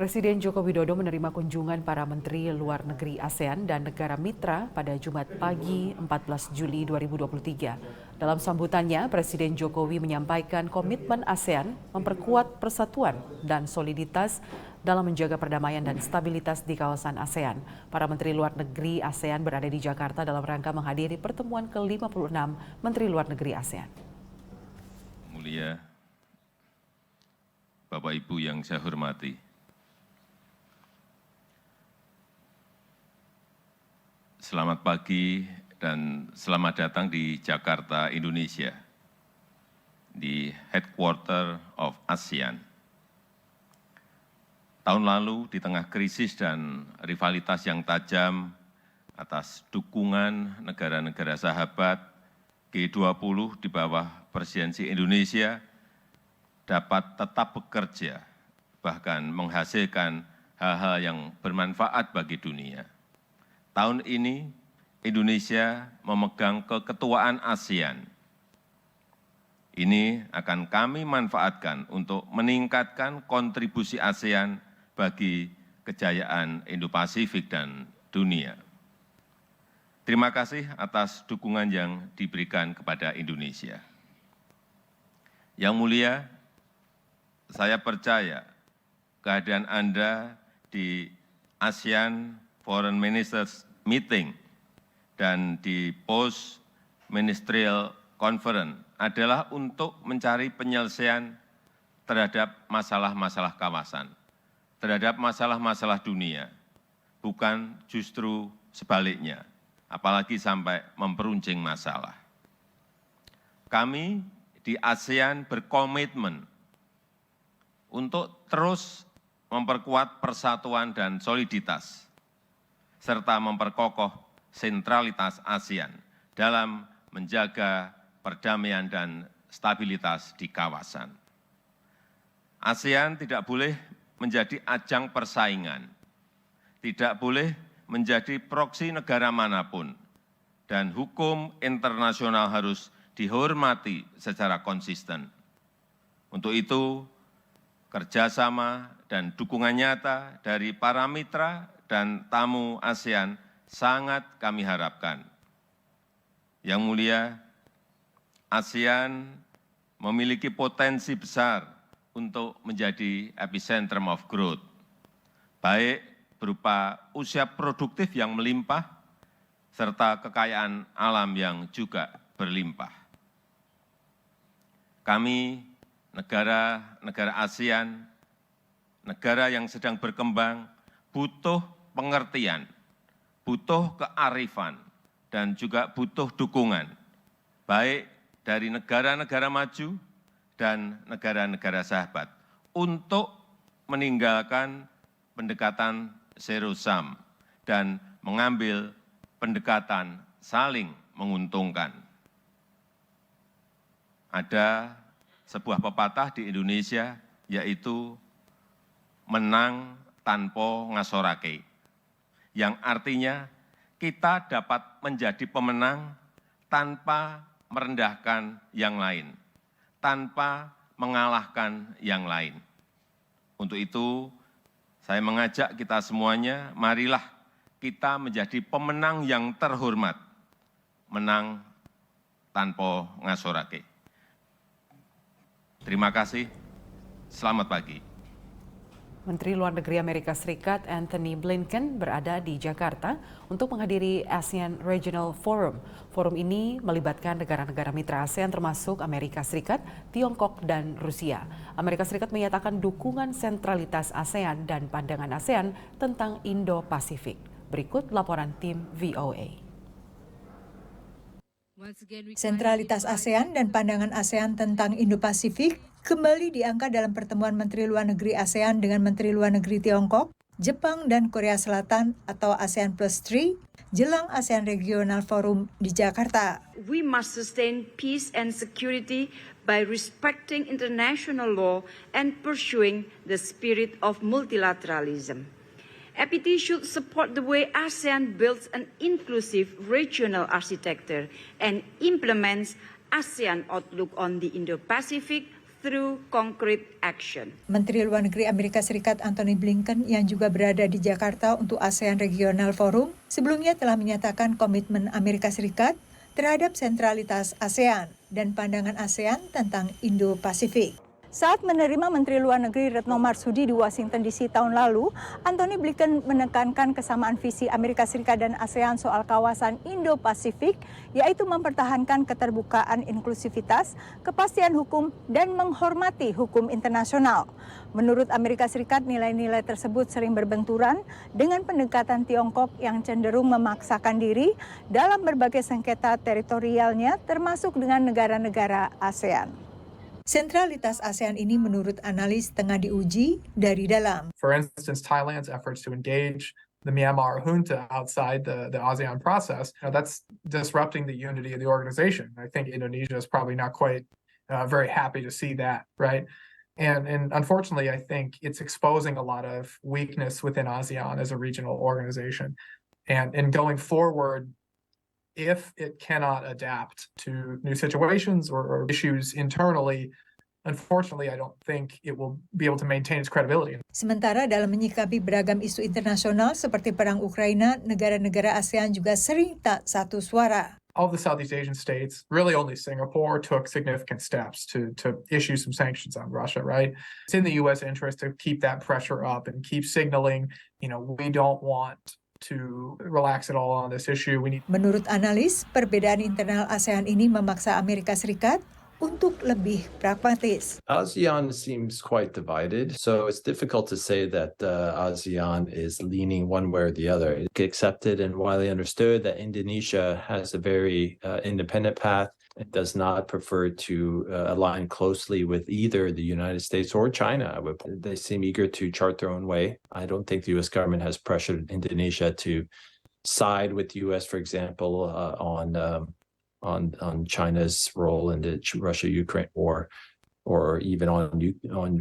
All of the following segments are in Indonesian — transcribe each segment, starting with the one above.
Presiden Joko Widodo menerima kunjungan para Menteri Luar Negeri ASEAN dan negara mitra pada Jumat pagi 14 Juli 2023. Dalam sambutannya, Presiden Jokowi menyampaikan komitmen ASEAN memperkuat persatuan dan soliditas dalam menjaga perdamaian dan stabilitas di kawasan ASEAN. Para Menteri Luar Negeri ASEAN berada di Jakarta dalam rangka menghadiri pertemuan ke-56 Menteri Luar Negeri ASEAN. Mulia Bapak Ibu yang saya hormati, selamat pagi dan selamat datang di Jakarta, Indonesia, di headquarter of ASEAN. Tahun lalu, di tengah krisis dan rivalitas yang tajam atas dukungan negara-negara sahabat, G20 di bawah presidensi Indonesia dapat tetap bekerja, bahkan menghasilkan hal-hal yang bermanfaat bagi dunia. Tahun ini, Indonesia memegang keketuaan ASEAN. Ini akan kami manfaatkan untuk meningkatkan kontribusi ASEAN bagi kejayaan Indo-Pasifik dan dunia. Terima kasih atas dukungan yang diberikan kepada Indonesia. Yang mulia, saya percaya kehadiran Anda di ASEAN Foreign Ministers Meeting dan di Post Ministerial Conference adalah untuk mencari penyelesaian terhadap masalah-masalah kawasan, terhadap masalah-masalah dunia, bukan justru sebaliknya, apalagi sampai memperuncing masalah. Kami di ASEAN berkomitmen untuk terus memperkuat persatuan dan soliditas, serta memperkokoh sentralitas ASEAN dalam menjaga perdamaian dan stabilitas di kawasan. ASEAN tidak boleh menjadi ajang persaingan, tidak boleh menjadi proksi negara manapun, dan hukum internasional harus dihormati secara konsisten. Untuk itu, kerjasama dan dukungan nyata dari para mitra dan tamu ASEAN sangat kami harapkan. Yang mulia, ASEAN memiliki potensi besar untuk menjadi epicentrum of growth, baik berupa usia produktif yang melimpah, serta kekayaan alam yang juga berlimpah. Kami, negara-negara ASEAN, negara yang sedang berkembang, butuh pengertian, butuh kearifan, dan juga butuh dukungan, baik dari negara-negara maju dan negara-negara sahabat, untuk meninggalkan pendekatan zero sum dan mengambil pendekatan saling menguntungkan. Ada sebuah pepatah di Indonesia, yaitu menang tanpa ngasorake, yang artinya kita dapat menjadi pemenang tanpa merendahkan yang lain, tanpa mengalahkan yang lain. Untuk itu, saya mengajak kita semuanya, marilah kita menjadi pemenang yang terhormat, menang tanpa ngasorake. Terima kasih, selamat pagi. Menteri Luar Negeri Amerika Serikat Antony Blinken berada di Jakarta untuk menghadiri ASEAN Regional Forum. Forum ini melibatkan negara-negara mitra ASEAN termasuk Amerika Serikat, Tiongkok, dan Rusia. Amerika Serikat menyatakan dukungan sentralitas ASEAN dan pandangan ASEAN tentang Indo-Pasifik. Berikut laporan tim VOA. Sentralitas ASEAN dan pandangan ASEAN tentang Indo-Pasifik kembali diangkat dalam pertemuan Menteri Luar Negeri ASEAN dengan Menteri Luar Negeri Tiongkok, Jepang, dan Korea Selatan atau ASEAN Plus 3 jelang ASEAN Regional Forum di Jakarta. We must sustain peace and security by respecting international law and pursuing the spirit of multilateralism. FPT should support the way ASEAN builds an inclusive regional architecture and implements ASEAN outlook on the Indo-Pacific through concrete action. Menteri Luar Negeri Amerika Serikat Antony Blinken yang juga berada di Jakarta untuk ASEAN Regional Forum sebelumnya telah menyatakan komitmen Amerika Serikat terhadap sentralitas ASEAN dan pandangan ASEAN tentang Indo-Pasifik. Saat menerima Menteri Luar Negeri Retno Marsudi di Washington DC tahun lalu, Antony Blinken menekankan kesamaan visi Amerika Serikat dan ASEAN soal kawasan Indo-Pasifik, yaitu mempertahankan keterbukaan, inklusivitas, kepastian hukum, dan menghormati hukum internasional. Menurut Amerika Serikat, nilai-nilai tersebut sering berbenturan dengan pendekatan Tiongkok yang cenderung memaksakan diri dalam berbagai sengketa teritorialnya, termasuk dengan negara-negara ASEAN. Sentralitas ASEAN ini menurut analis tengah diuji dari dalam. For instance, Thailand's efforts to engage the Myanmar junta outside the ASEAN process, that's disrupting the unity of the organization. I think Indonesia is probably not quite very happy to see that, right? And unfortunately, I think it's exposing a lot of weakness within ASEAN as a regional organization. And going forward, if it cannot adapt to new situations or issues internally, unfortunately, I don't think it will be able to maintain its credibility. Sementara dalam menyikapi beragam isu internasional seperti perang Ukraina, negara-negara ASEAN juga sering tak satu suara. All of the Southeast Asian states, really only Singapore, took significant steps to issue some sanctions on Russia, right? It's in the U.S. interest to keep that pressure up and keep signaling, we don't want to relax it all on this issue. Menurut analis, perbedaan internal ASEAN ini memaksa Amerika Serikat untuk lebih pragmatis. ASEAN seems quite divided, so it's difficult to say that ASEAN is leaning one way or the other. It's accepted and widely understood that Indonesia has a very independent path. It does not prefer to align closely with either the United States or China. They seem eager to chart their own way. I don't think the U.S. government has pressured Indonesia to side with the U.S., for example, on China's role in the Russia-Ukraine war, or even on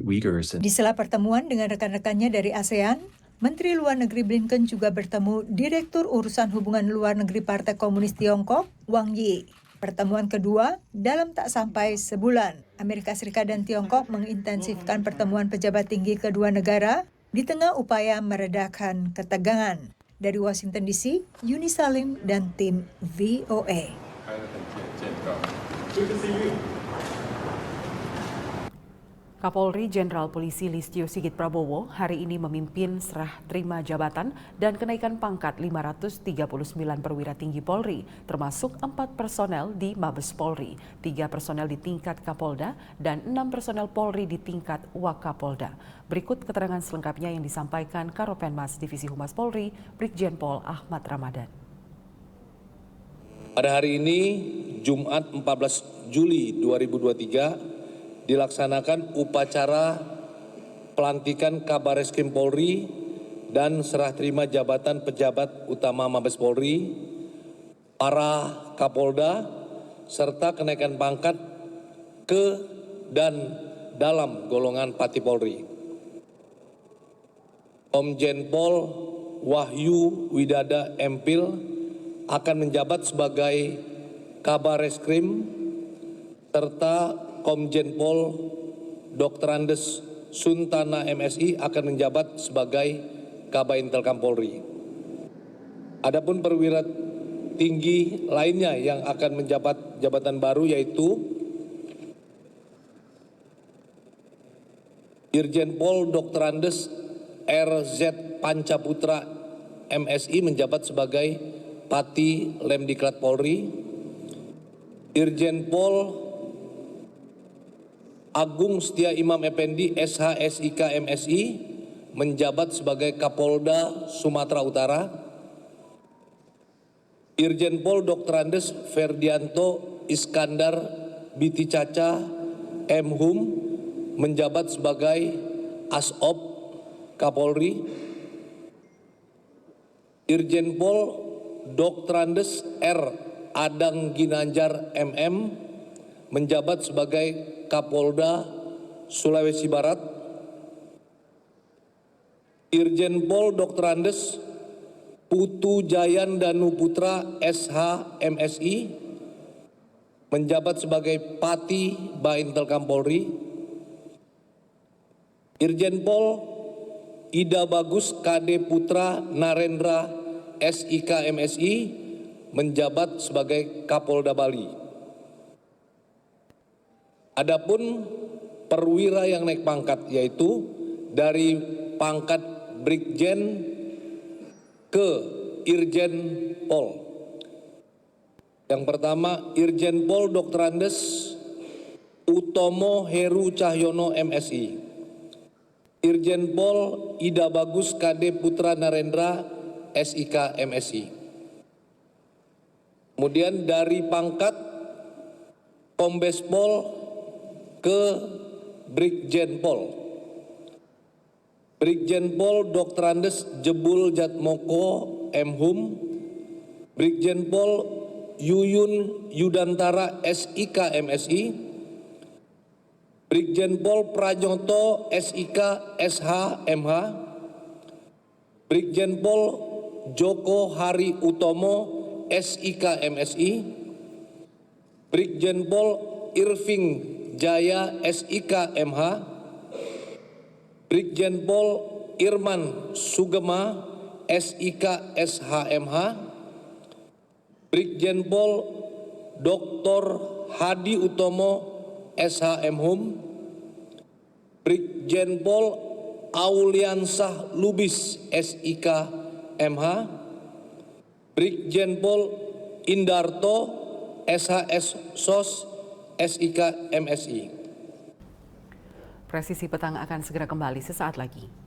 Uyghurs. Di sela pertemuan dengan rekan-rekannya dari ASEAN, Menteri Luar Negeri Blinken juga bertemu Direktur Urusan Hubungan Luar Negeri Partai Komunis Tiongkok, Wang Yi. Pertemuan kedua dalam tak sampai sebulan. Amerika Serikat dan Tiongkok mengintensifkan pertemuan pejabat tinggi kedua negara di tengah upaya meredakan ketegangan. Dari Washington DC, Yuni Salim dan tim VOA. Kapolri Jenderal Polisi Listio Sigit Prabowo hari ini memimpin serah terima jabatan dan kenaikan pangkat 539 perwira tinggi Polri, termasuk 4 personel di Mabes Polri, 3 personel di tingkat Kapolda, dan 6 personel Polri di tingkat Wakapolda. Berikut keterangan selengkapnya yang disampaikan Karopenmas Divisi Humas Polri, Brigjen Pol Ahmad Ramadan. Pada hari ini, Jumat 14 Juli 2023, dilaksanakan upacara pelantikan Kabareskrim Polri dan serah terima jabatan pejabat utama Mabes Polri, para Kapolda, serta kenaikan pangkat ke dan dalam golongan Pati Polri. Komjen Pol Wahyu Widada Empil akan menjabat sebagai Kabareskrim, serta Komjen Pol Dr. Andes Suntana MSI akan menjabat sebagai Kabaintelkam Polri. Adapun perwira tinggi lainnya yang akan menjabat jabatan baru yaitu Irjen Pol Dr. Andes RZ Pancaputra MSI menjabat sebagai Pati Lemdiklat Polri. Irjen Pol Agung Setia Imam Effendi SHSIK MSI menjabat sebagai Kapolda Sumatera Utara. Irjen Pol Dr. Andes Ferdianto Iskandar Biti Caca Mhum menjabat sebagai Asop Kapolri. Irjen Pol Dr. Andes R. Adang Ginanjar MM menjabat sebagai Kapolda Sulawesi Barat. Irjen Pol Dr. Andes Putu Jayan Danu Putra SH MSI menjabat sebagai Pati Baintelkam Polri. Irjen Pol Ida Bagus KD Putra Narendra SIK MSI menjabat sebagai Kapolda Bali. Adapun perwira yang naik pangkat yaitu dari pangkat Brigjen ke Irjen Pol. Yang pertama Irjen Pol Dr. Andes Utomo Heru Cahyono MSI. Irjen Pol Ida Bagus KD Putra Narendra SIK MSI. Kemudian dari pangkat Kombes Pol ke Brigjen Pol. Brigjen Pol Dr. Andes Jebul Jatmoko M.Hum. Brigjen Pol Yuyun Yudantara SIK MSI. Brigjen Pol Pranyoto SIK SH MH. Brigjen Pol Joko Hari Utomo SIK MSI. Brigjen Pol Irving Jaya SIK MH. Brigjen Pol Irman Sugema SIK SHMH. Brigjen Pol Dr. Hadi Utomo SHM-Hum. Brigjen Pol Auliansah Lubis SIK MH. Brigjen Pol Indarto SHS SOS SIK MSI. Presisi Petang akan segera kembali sesaat lagi.